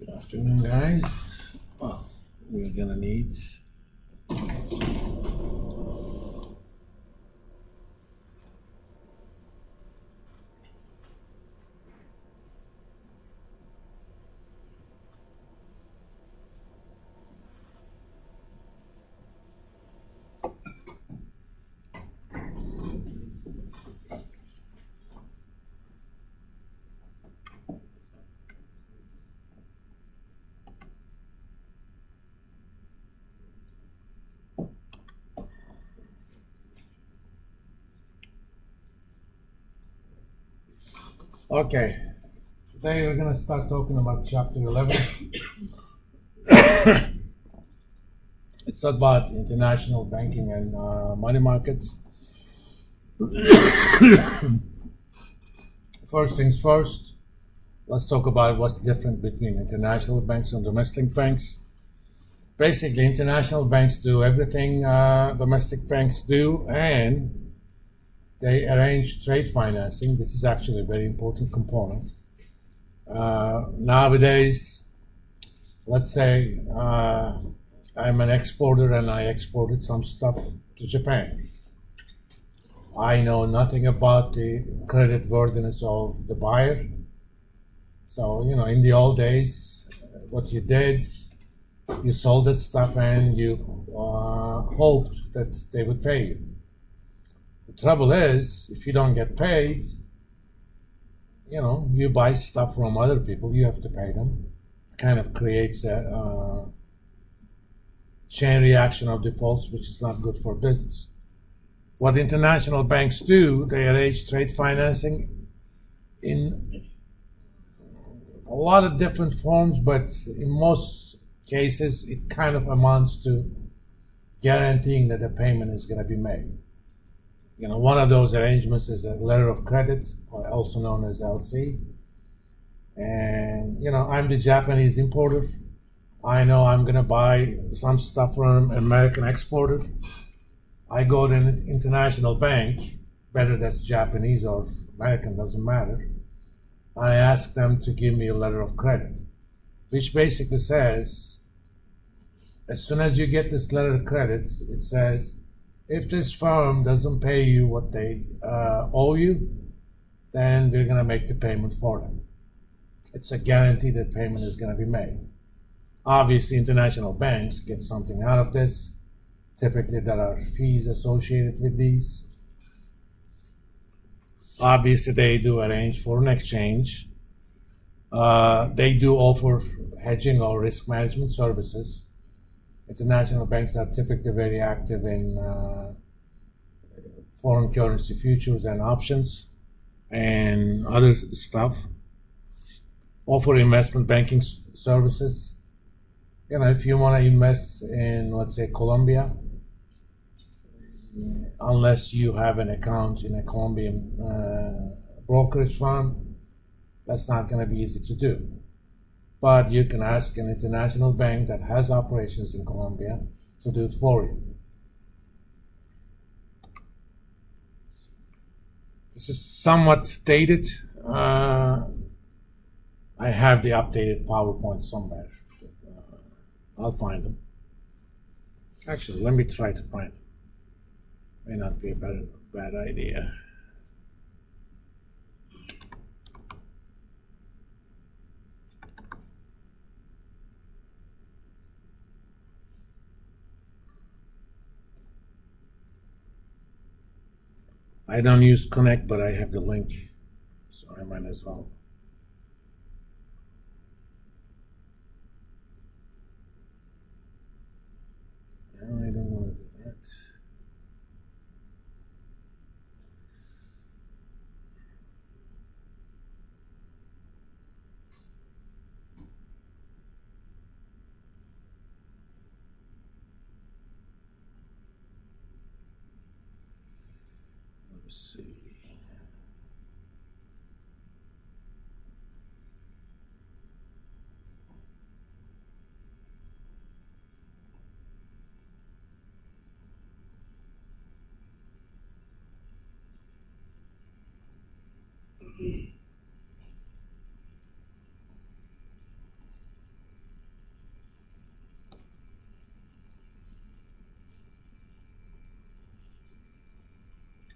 Afternoon, guys. Well, we're gonna need. Okay, today we're gonna start talking about chapter 11. It's about international banking and money markets. First things first, let's talk about what's different between international banks and domestic banks. Basically, international banks do everything domestic banks do, and they arrange trade financing. This is actually a very important component. Nowadays, let's say I'm an exporter and I exported some stuff to Japan. I know nothing about the credit worthiness of the buyer. So, in the old days, what you did, you sold this stuff and you hoped that they would pay you. The trouble is, if you don't get paid, you buy stuff from other people, you have to pay them. It kind of creates a chain reaction of defaults, which is not good for business. What international banks do, they arrange trade financing in a lot of different forms, but in most cases, it kind of amounts to guaranteeing that a payment is going to be made. One of those arrangements is a letter of credit, or also known as LC. And, I'm the Japanese importer. I know I'm going to buy some stuff from an American exporter. I go to an international bank, whether that's Japanese or American, doesn't matter. I ask them to give me a letter of credit, which basically says, as soon as you get this letter of credit, it says, if this firm doesn't pay you what they owe you, then they're going to make the payment for them. It's a guarantee that payment is going to be made. Obviously, international banks get something out of this. Typically, there are fees associated with these. Obviously, they do arrange foreign exchange. They do offer hedging or risk management services. International banks are typically very active in foreign currency futures and options and other stuff. Offer investment banking services. If you want to invest in, let's say, Colombia, unless you have an account in a Colombian brokerage firm, that's not going to be easy to do. But you can ask an international bank that has operations in Colombia to do it for you. This is somewhat dated. I have the updated PowerPoint somewhere. I'll find them. Actually, let me try to find them. May not be a bad idea. I don't use Connect, but I have the link, so I might as well. No, I don't want to do that. Let's see.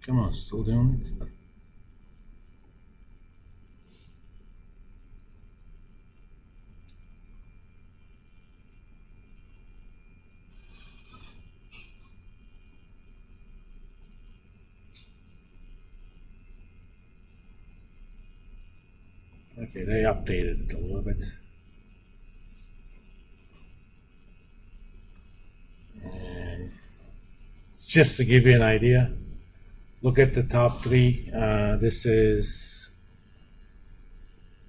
Come on, still doing it? Okay, they updated it a little bit. And just to give you an idea, look at the top three. This is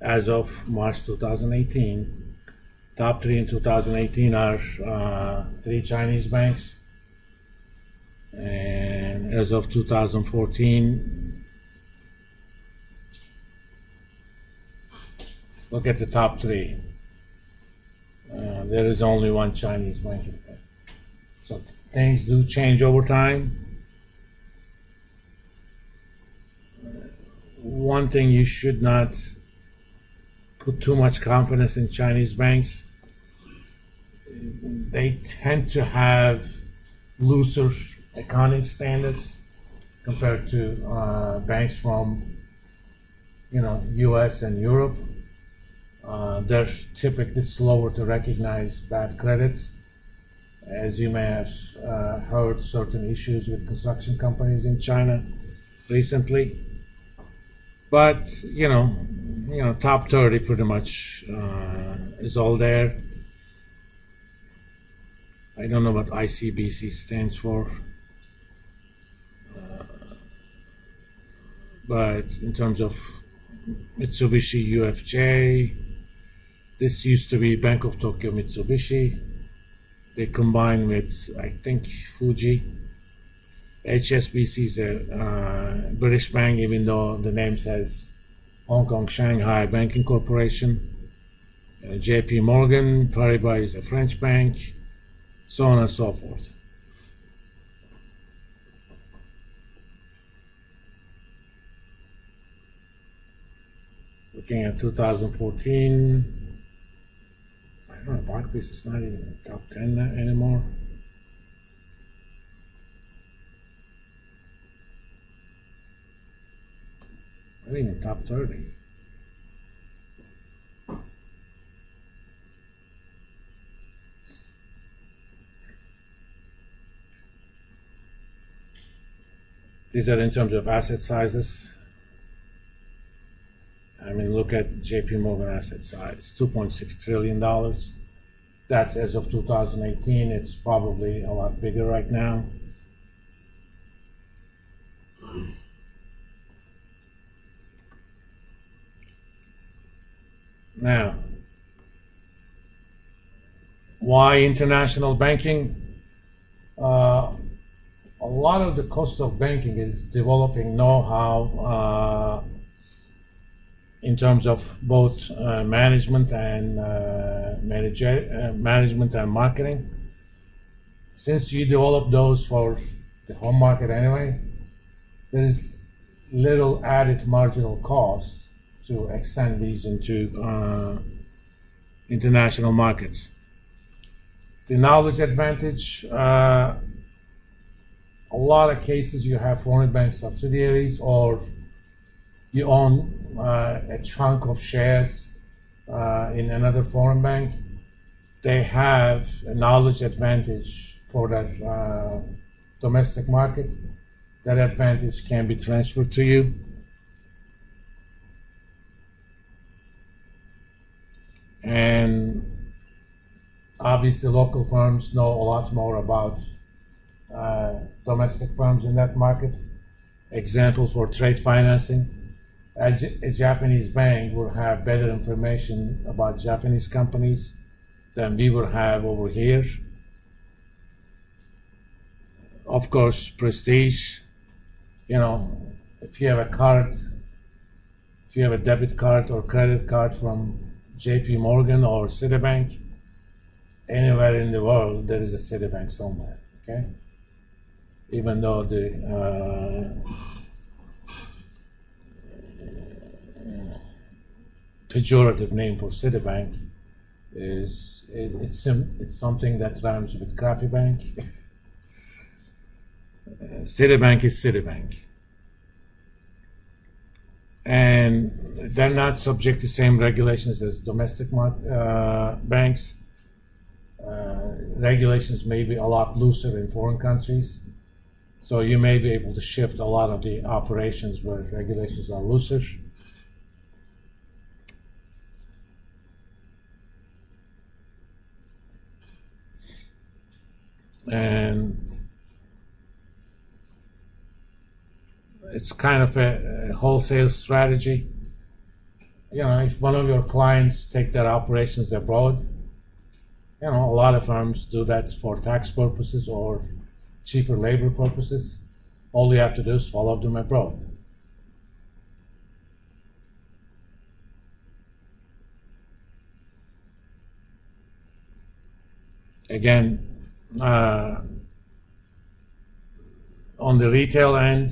as of March 2018. Top three in 2018 are three Chinese banks. And as of 2014, look at the top three. There is only one Chinese bank. So things do change over time. One thing, you should not put too much confidence in Chinese banks. They tend to have looser accounting standards compared to banks from US and Europe. They're typically slower to recognize bad credits. As you may have heard, certain issues with construction companies in China recently. But top 30 pretty much is all there. I don't know what ICBC stands for, but in terms of Mitsubishi UFJ, this used to be Bank of Tokyo Mitsubishi. They combined with, I think, Fuji. HSBC is a British bank, even though the name says Hong Kong Shanghai Banking Corporation. JP Morgan, Paribas is a French bank, so on and so forth. Looking at 2014, I don't know, Barclays is not even in the top 10 anymore. Not even top 30. These are in terms of asset sizes. I mean, look at JP Morgan asset size, $2.6 trillion. That's as of 2018. It's probably a lot bigger right now. Now, why international banking? A lot of the cost of banking is developing know-how in terms of both management and management and marketing. Since you develop those for the home market anyway, there is little added marginal cost to extend these into international markets. The knowledge advantage, a lot of cases you have foreign bank subsidiaries, or you own a chunk of shares in another foreign bank. They have a knowledge advantage for their domestic market. That advantage can be transferred to you. And obviously local firms know a lot more about domestic firms in that market. Example for trade financing, a Japanese bank will have better information about Japanese companies than we will have over here. Of course, prestige. If you have a card, if you have a debit card or credit card from JP Morgan or Citibank, anywhere in the world there is a Citibank somewhere, okay? Even though the pejorative name for Citibank is it's something that rhymes with Crappy Bank. Citibank is Citibank. and they're not subject to same regulations as domestic banks. Regulations may be a lot looser in foreign countries, so you may be able to shift a lot of the operations where regulations are looser. And it's kind of a wholesale strategy. You know, if one of your clients take their operations abroad, you know, a lot of firms do that for tax purposes or cheaper labor purposes. All you have to do is follow them abroad. Again, on the retail end,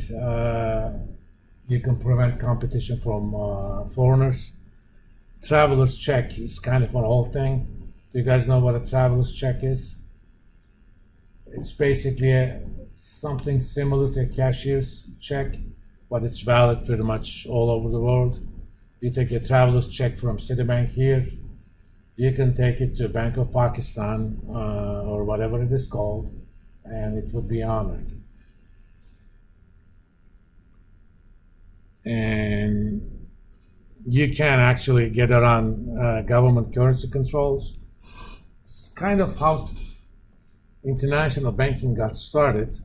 you can prevent competition from foreigners. Traveler's check is kind of an old thing. Do you guys know what a traveler's check is? It's basically something similar to a cashier's check, but it's valid pretty much all over the world. You take a traveler's check from Citibank here, you can take it to Bank of Pakistan or whatever it is called, and it would be honored. And you can actually get around government currency controls. It's kind of how international banking got started.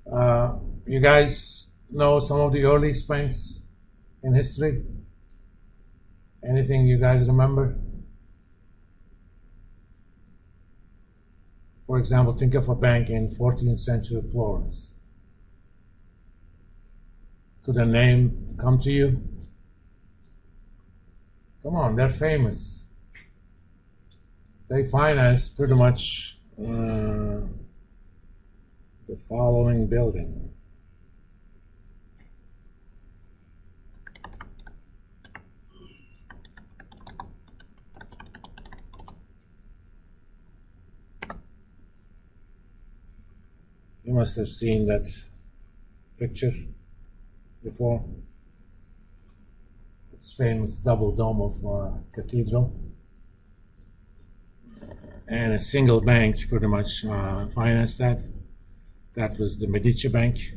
You guys know some of the earliest banks in history? Anything you guys remember? For example, think of a bank in 14th century Florence. Could a name come to you? Come on, they're famous. They financed pretty much the following building. You must have seen that picture before. It's famous double dome of cathedral. And a single bank pretty much financed that. That was the Medici Bank.